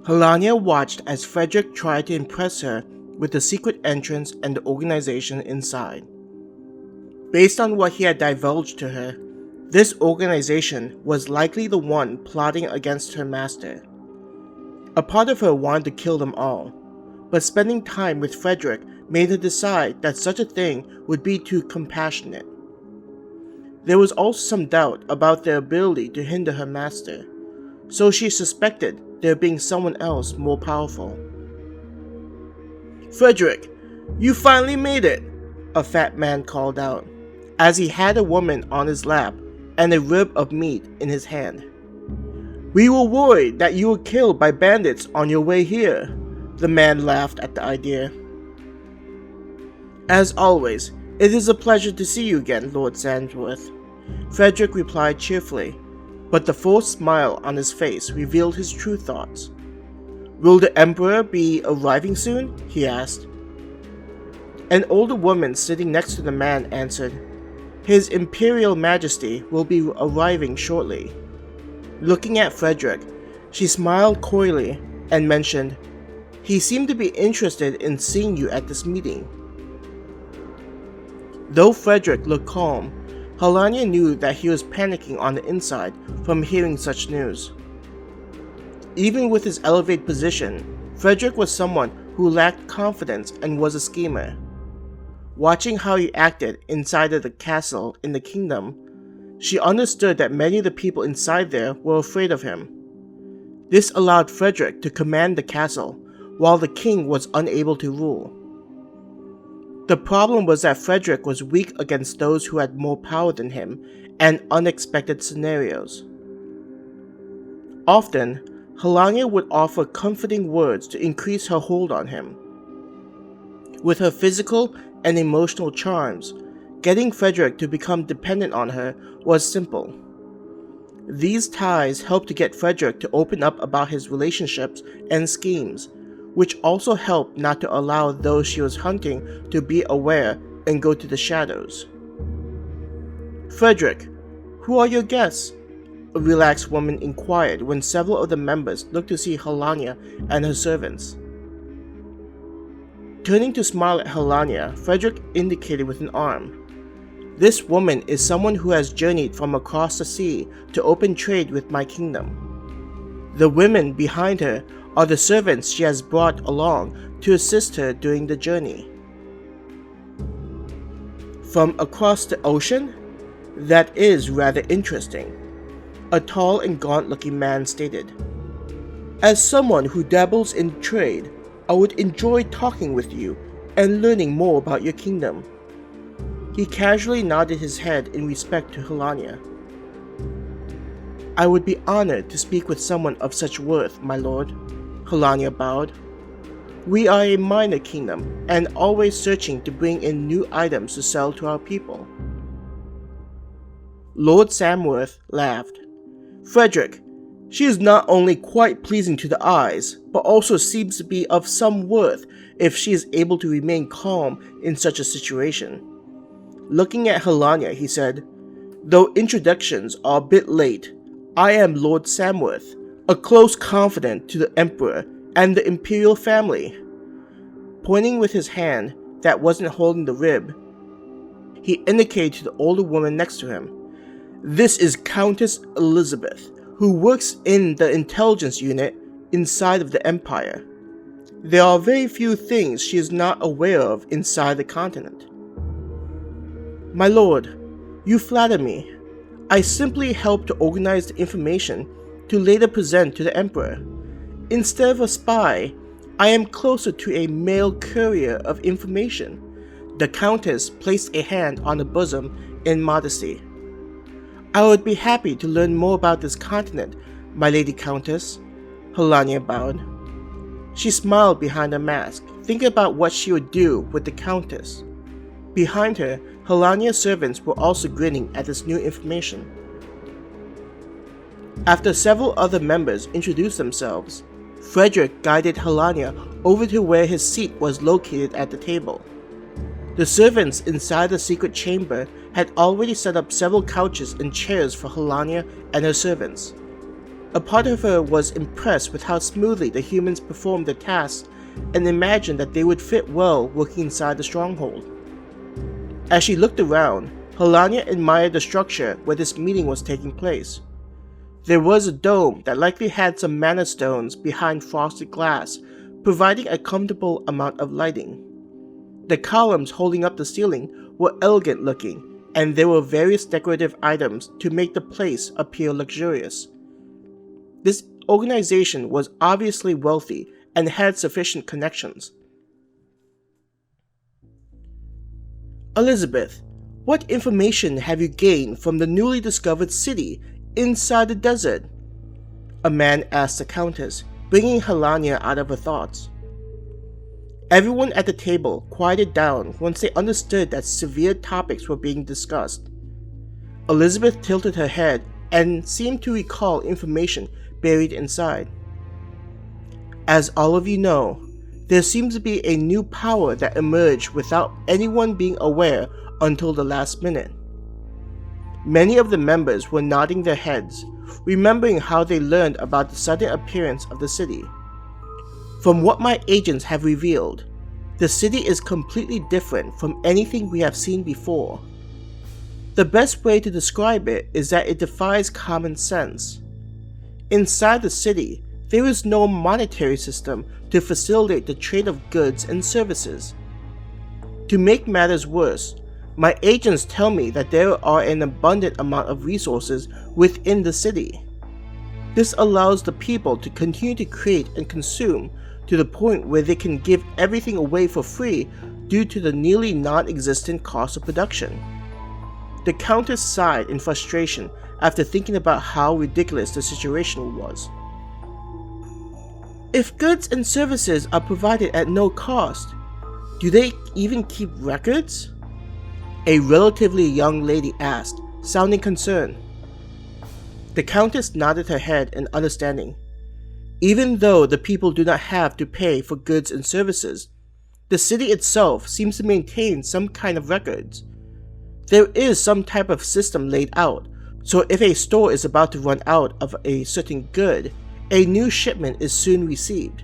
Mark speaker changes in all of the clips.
Speaker 1: Helania watched as Frederick tried to impress her with the secret entrance and the organization inside. Based on what he had divulged to her, this organization was likely the one plotting against her master. A part of her wanted to kill them all, but spending time with Frederick made her decide that such a thing would be too compassionate. There was also some doubt about their ability to hinder her master, so she suspected there being someone else more powerful. "Frederick, you finally made it!" a fat man called out, as he had a woman on his lap and a rib of meat in his hand. "We were worried that you were killed by bandits on your way here." The man laughed at the idea. "As always, it is a pleasure to see you again, Lord Samworth," Frederick replied cheerfully, but the forced smile on his face revealed his true thoughts. "Will the Emperor be arriving soon?" he asked. An older woman sitting next to the man answered, "His Imperial Majesty will be arriving shortly." Looking at Frederick, she smiled coyly and mentioned, "He seemed to be interested in seeing you at this meeting." Though Frederick looked calm, Helania knew that he was panicking on the inside from hearing such news. Even with his elevated position, Frederick was someone who lacked confidence and was a schemer. Watching how he acted inside of the castle in the kingdom, she understood that many of the people inside there were afraid of him. This allowed Frederick to command the castle, while the king was unable to rule. The problem was that Frederick was weak against those who had more power than him and unexpected scenarios. Often, Helania would offer comforting words to increase her hold on him. With her physical and emotional charms, getting Frederick to become dependent on her was simple. These ties helped to get Frederick to open up about his relationships and schemes, which also helped not to allow those she was hunting to be aware and go to the shadows. "Frederick, who are your guests?" a relaxed woman inquired when several of the members looked to see Helania and her servants. Turning to smile at Helania, Frederick indicated with an arm. "This woman is someone who has journeyed from across the sea to open trade with my kingdom. The women behind her are the servants she has brought along to assist her during the journey." "From across the ocean? That is rather interesting," a tall and gaunt-looking man stated. "As someone who dabbles in trade, I would enjoy talking with you and learning more about your kingdom." He casually nodded his head in respect to Helania. "I would be honored to speak with someone of such worth, my lord," Helania bowed. "We are a minor kingdom and always searching to bring in new items to sell to our people." Lord Samworth laughed. "Frederick, she is not only quite pleasing to the eyes, but also seems to be of some worth if she is able to remain calm in such a situation." Looking at Helania, he said, "Though introductions are a bit late, I am Lord Samworth, a close confidant to the Emperor and the Imperial family." Pointing with his hand that wasn't holding the rib, he indicated to the older woman next to him, "This is Countess Elizabeth, who works in the intelligence unit inside of the Empire. There are very few things she is not aware of inside the continent." "My lord, you flatter me. I simply help to organize the information to later present to the Emperor. Instead of a spy, I am closer to a mail courier of information." The Countess placed a hand on the bosom in modesty. "I would be happy to learn more about this continent, my Lady Countess," Helania bowed. She smiled behind her mask, thinking about what she would do with the Countess. Behind her, Helania's servants were also grinning at this new information. After several other members introduced themselves, Frederick guided Helania over to where his seat was located at the table. The servants inside the secret chamber had already set up several couches and chairs for Helania and her servants. A part of her was impressed with how smoothly the humans performed their tasks and imagined that they would fit well working inside the stronghold. As she looked around, Helania admired the structure where this meeting was taking place. There was a dome that likely had some mana stones behind frosted glass, providing a comfortable amount of lighting. The columns holding up the ceiling were elegant looking, and there were various decorative items to make the place appear luxurious. This organization was obviously wealthy and had sufficient connections. Elizabeth, what information have you gained from the newly discovered city inside the desert? A man asked the Countess, bringing Helania out of her thoughts. Everyone at the table quieted down once they understood that severe topics were being discussed. Elizabeth tilted her head and seemed to recall information buried inside. As all of you know, there seems to be a new power that emerged without anyone being aware until the last minute. Many of the members were nodding their heads, remembering how they learned about the sudden appearance of the city. From what my agents have revealed, the city is completely different from anything we have seen before. The best way to describe it is that it defies common sense. Inside the city, there is no monetary system to facilitate the trade of goods and services. To make matters worse, my agents tell me that there are an abundant amount of resources within the city. This allows the people to continue to create and consume to the point where they can give everything away for free due to the nearly non-existent cost of production. The Countess sighed in frustration after thinking about how ridiculous the situation was. If goods and services are provided at no cost, do they even keep records? A relatively young lady asked, sounding concerned. The Countess nodded her head in understanding. Even though the people do not have to pay for goods and services, the city itself seems to maintain some kind of records. There is some type of system laid out, so if a store is about to run out of a certain good, a new shipment is soon received.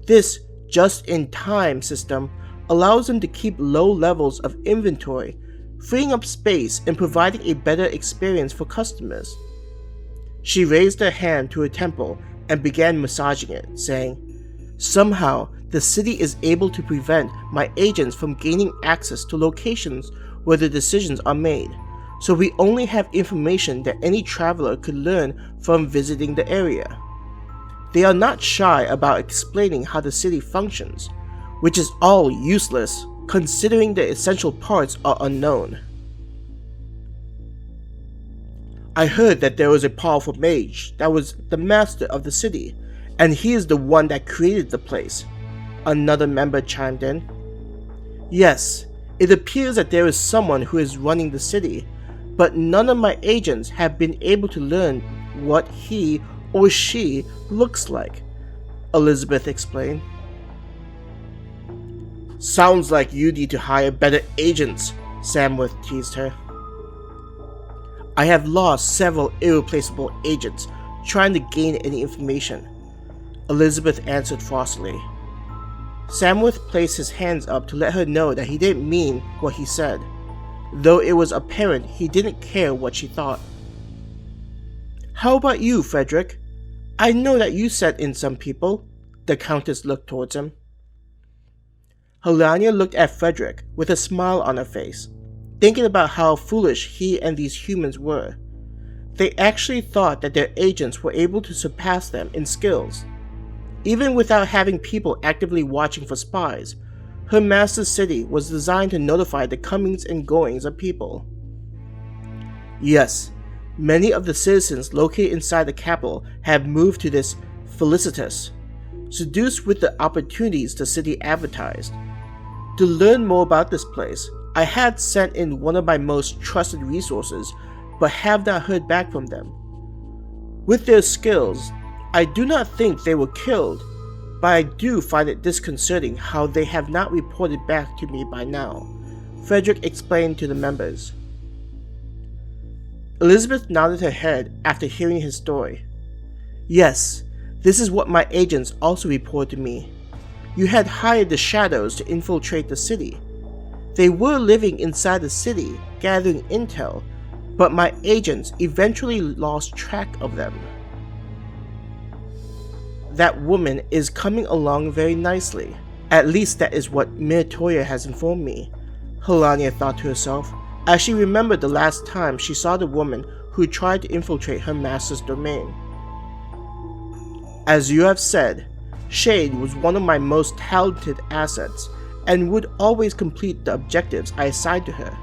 Speaker 1: This just-in-time system allows them to keep low levels of inventory, freeing up space and providing a better experience for customers. She raised her hand to her temple and began massaging it, saying, "Somehow, the city is able to prevent my agents from gaining access to locations where the decisions are made, so we only have information that any traveler could learn from visiting the area. They are not shy about explaining how the city functions, which is all useless considering the essential parts are unknown. I heard that there was a powerful mage that was the master of the city, and he is the one that created the place," another member chimed in. "Yes, it appears that there is someone who is running the city, but none of my agents have been able to learn what he or she looks like," Elizabeth explained. "Sounds like you need to hire better agents," Samworth teased her. "I have lost several irreplaceable agents trying to gain any information," Elizabeth answered frostily. Samworth placed his hands up to let her know that he didn't mean what he said, though it was apparent he didn't care what she thought. "How about you, Frederick? I know that you sent in some people." The Countess looked towards him. Helania looked at Frederick with a smile on her face, thinking about how foolish he and these humans were. They actually thought that their agents were able to surpass them in skills. Even without having people actively watching for spies, her master's city was designed to notify the comings and goings of people. Yes, many of the citizens located inside the capital have moved to this Felicitas, seduced with the opportunities the city advertised. To learn more about this place, I had sent in one of my most trusted resources, but have not heard back from them. With their skills, I do not think they were killed, but I do find it disconcerting how they have not reported back to me by now, Frederick explained to the members. Elizabeth nodded her head after hearing his story. Yes, this is what my agents also reported to me. You had hired the shadows to infiltrate the city. They were living inside the city, gathering intel, but my agents eventually lost track of them. That woman is coming along very nicely. At least that is what Miratoya has informed me, Helania thought to herself, as she remembered the last time she saw the woman who tried to infiltrate her master's domain. As you have said, Shade was one of my most talented assets and would always complete the objectives I assigned to her.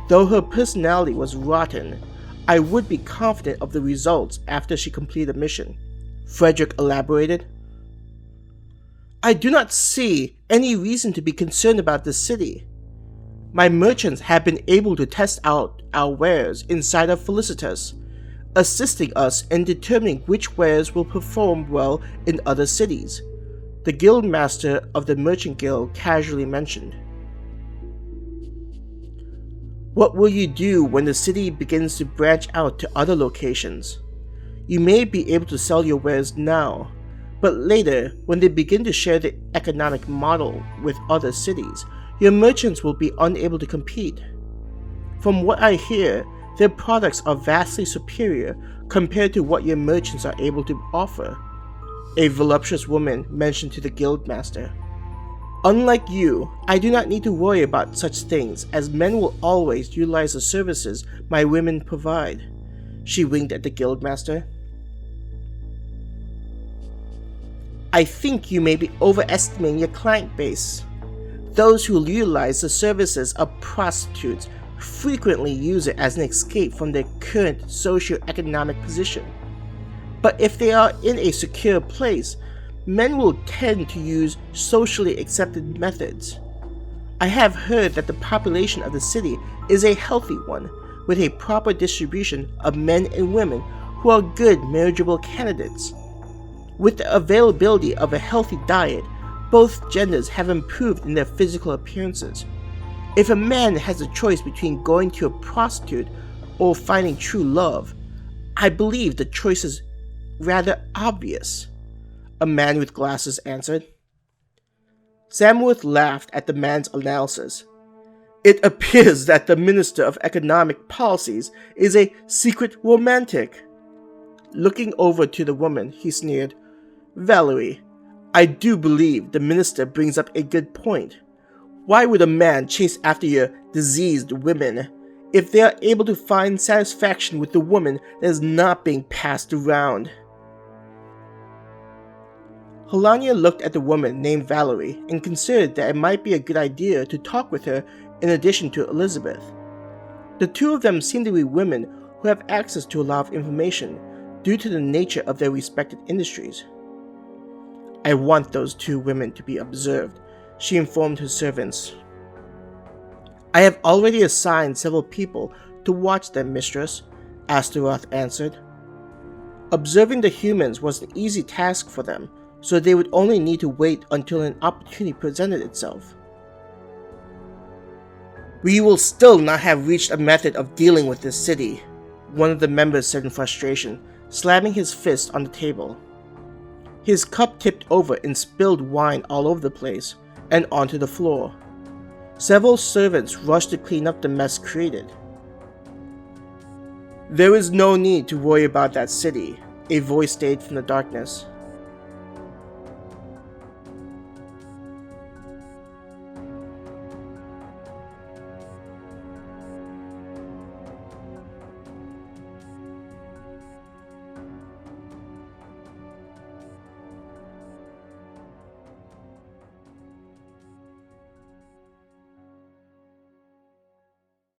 Speaker 1: Though her personality was rotten, I would be confident of the results after she completed the mission, Frederick elaborated. I do not see any reason to be concerned about the city. My merchants have been able to test out our wares inside of Felicitas, assisting us in determining which wares will perform well in other cities, the guildmaster of the Merchant Guild casually mentioned. What will you do when the city begins to branch out to other locations? You may be able to sell your wares now, but later, when they begin to share the economic model with other cities, your merchants will be unable to compete. From what I hear, their products are vastly superior compared to what your merchants are able to offer, a voluptuous woman mentioned to the guildmaster. Unlike you, I do not need to worry about such things, as men will always utilize the services my women provide. She winked at the guildmaster. I think you may be overestimating your client base. Those who utilize the services of prostitutes frequently use it as an escape from their current socio-economic position. But if they are in a secure place, men will tend to use socially accepted methods. I have heard that the population of the city is a healthy one, with a proper distribution of men and women who are good marriageable candidates. With the availability of a healthy diet, both genders have improved in their physical appearances. If a man has a choice between going to a prostitute or finding true love, I believe the choice is rather obvious, a man with glasses answered. Samworth laughed at the man's analysis. It appears that the Minister of Economic Policies is a secret romantic. Looking over to the woman, he sneered, Valerie, I do believe the minister brings up a good point. Why would a man chase after your diseased women if they are able to find satisfaction with the woman that is not being passed around? Helania looked at the woman named Valerie and considered that it might be a good idea to talk with her in addition to Elizabeth. The two of them seemed to be women who have access to a lot of information due to the nature of their respective industries. I want those two women to be observed, she informed her servants. I have already assigned several people to watch them, mistress, Astaroth answered. Observing the humans was an easy task for them, so they would only need to wait until an opportunity presented itself. We will still not have reached a method of dealing with this city, one of the members said in frustration, slamming his fist on the table. His cup tipped over and spilled wine all over the place and onto the floor. Several servants rushed to clean up the mess created. There is no need to worry about that city, a voice stayed from the darkness.